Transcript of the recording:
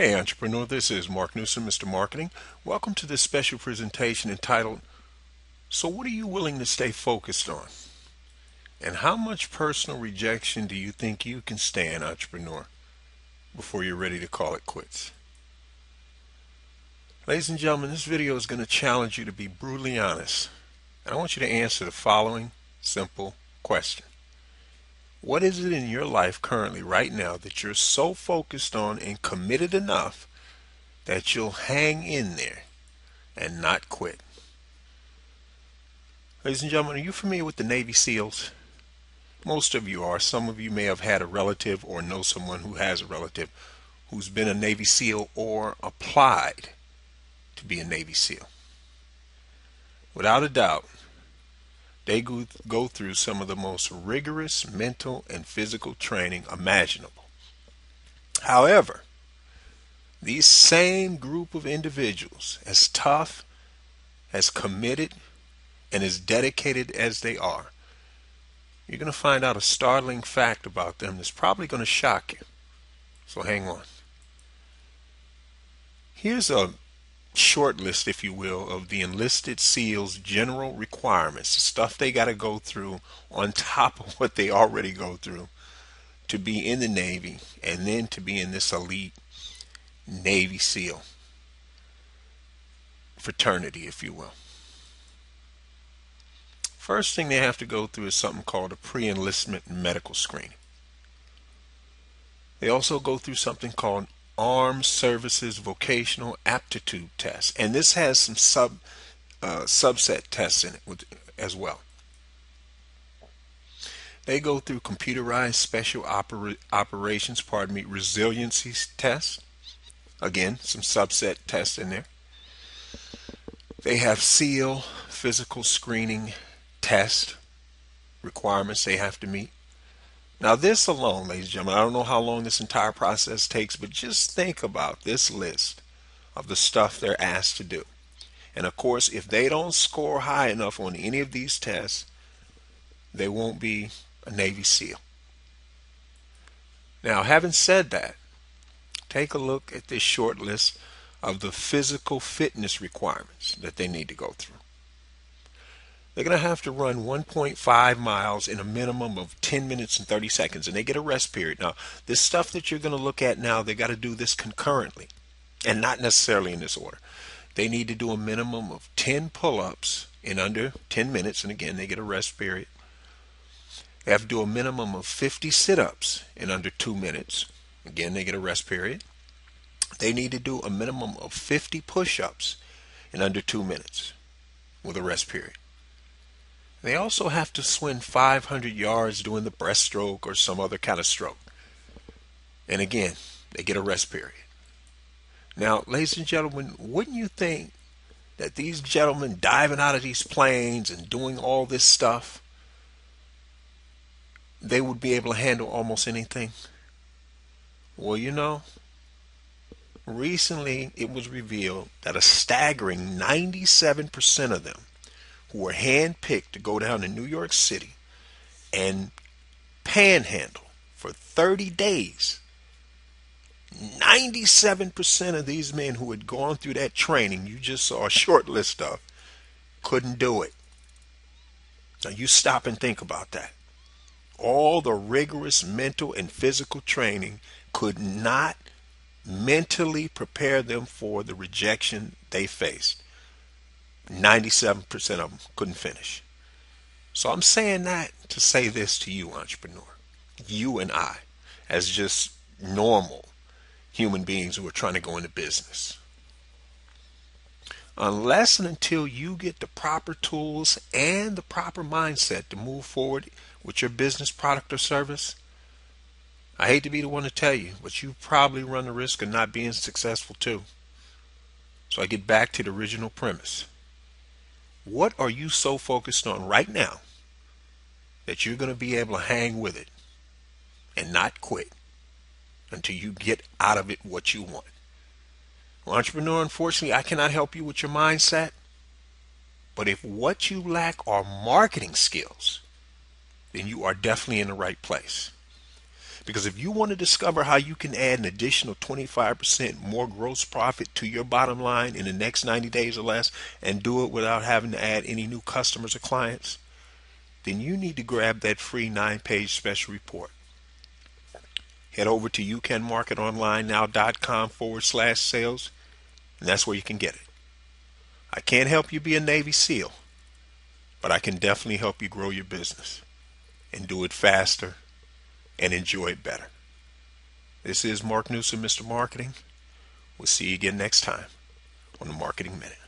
Hey entrepreneur, this is Mark Newsom, Mr. Marketing. Welcome to this special presentation entitled, So What Are You Willing to Stay Focused On? And how much personal rejection do you think you can stand, entrepreneur, before you're ready to call it quits? Ladies and gentlemen, this video is going to challenge you to be brutally honest. And I want you to answer the following simple question. What is it in your life currently, right now, that you're so focused on and committed enough that you'll hang in there and not quit? Ladies and gentlemen, are you familiar with the Navy SEALs? Most of you are. Some of you may have had a relative or know someone who has a relative who's been a Navy SEAL or applied to be a Navy SEAL. Without a doubt, they go through some of the most rigorous mental and physical training imaginable. However, these same group of individuals, as tough, as committed, and as dedicated as they are, you're going to find out a startling fact about them that's probably going to shock you. So hang on. Here's a short list, if you will, of the enlisted SEALs' general requirements, the stuff they got to go through on top of what they already go through to be in the Navy and then to be in this elite Navy SEAL fraternity, if you will. First thing they have to go through is something called a pre-enlistment medical screening. They also go through something called Armed Services Vocational Aptitude Test, and this has some subset tests in it as well. They go through computerized special operations, resiliency tests. Again, some subset tests in there. They have SEAL physical screening test requirements they have to meet. Now this alone, ladies and gentlemen, I don't know how long this entire process takes, but just think about this list of the stuff they're asked to do. And of course, if they don't score high enough on any of these tests, they won't be a Navy SEAL. Now, having said that, take a look at this short list of the physical fitness requirements that they need to go through. They're going to have to run 1.5 miles in a minimum of 10 minutes and 30 seconds, and they get a rest period. Now, this stuff that you're going to look at now, they got to do this concurrently, and not necessarily in this order. They need to do a minimum of 10 pull-ups in under 10 minutes, and again, they get a rest period. They have to do a minimum of 50 sit-ups in under 2 minutes. Again, they get a rest period. They need to do a minimum of 50 push-ups in under 2 minutes with a rest period. They also have to swim 500 yards doing the breaststroke or some other kind of stroke. And again, they get a rest period. Now, ladies and gentlemen, wouldn't you think that these gentlemen diving out of these planes and doing all this stuff, they would be able to handle almost anything? Well, you know, recently it was revealed that a staggering 97% of them who were handpicked to go down to New York City and panhandle for 30 days. 97% of these men who had gone through that training you just saw a short list of couldn't do it. Now you stop and think about that. All the rigorous mental and physical training could not mentally prepare them for the rejection they faced. 97% of them couldn't finish. So I'm saying that to say this to you, entrepreneur. You and I, as just normal human beings who are trying to go into business. Unless and until you get the proper tools and the proper mindset to move forward with your business, product, or service, I hate to be the one to tell you, but you probably run the risk of not being successful too. So I get back to the original premise. What are you so focused on right now that you're going to be able to hang with it and not quit until you get out of it what you want? Well, entrepreneur, unfortunately, I cannot help you with your mindset. But if what you lack are marketing skills, then you are definitely in the right place. Because if you want to discover how you can add an additional 25% more gross profit to your bottom line in the next 90 days or less and do it without having to add any new customers or clients, then you need to grab that free 9-page special report. Head over to youcanmarketonlinenow.com/sales, and that's where you can get it. I can't help you be a Navy SEAL, but I can definitely help you grow your business and do it faster and enjoy it better. This is Mark Newsom, Mr. Marketing. We'll see you again next time on the Marketing Minute.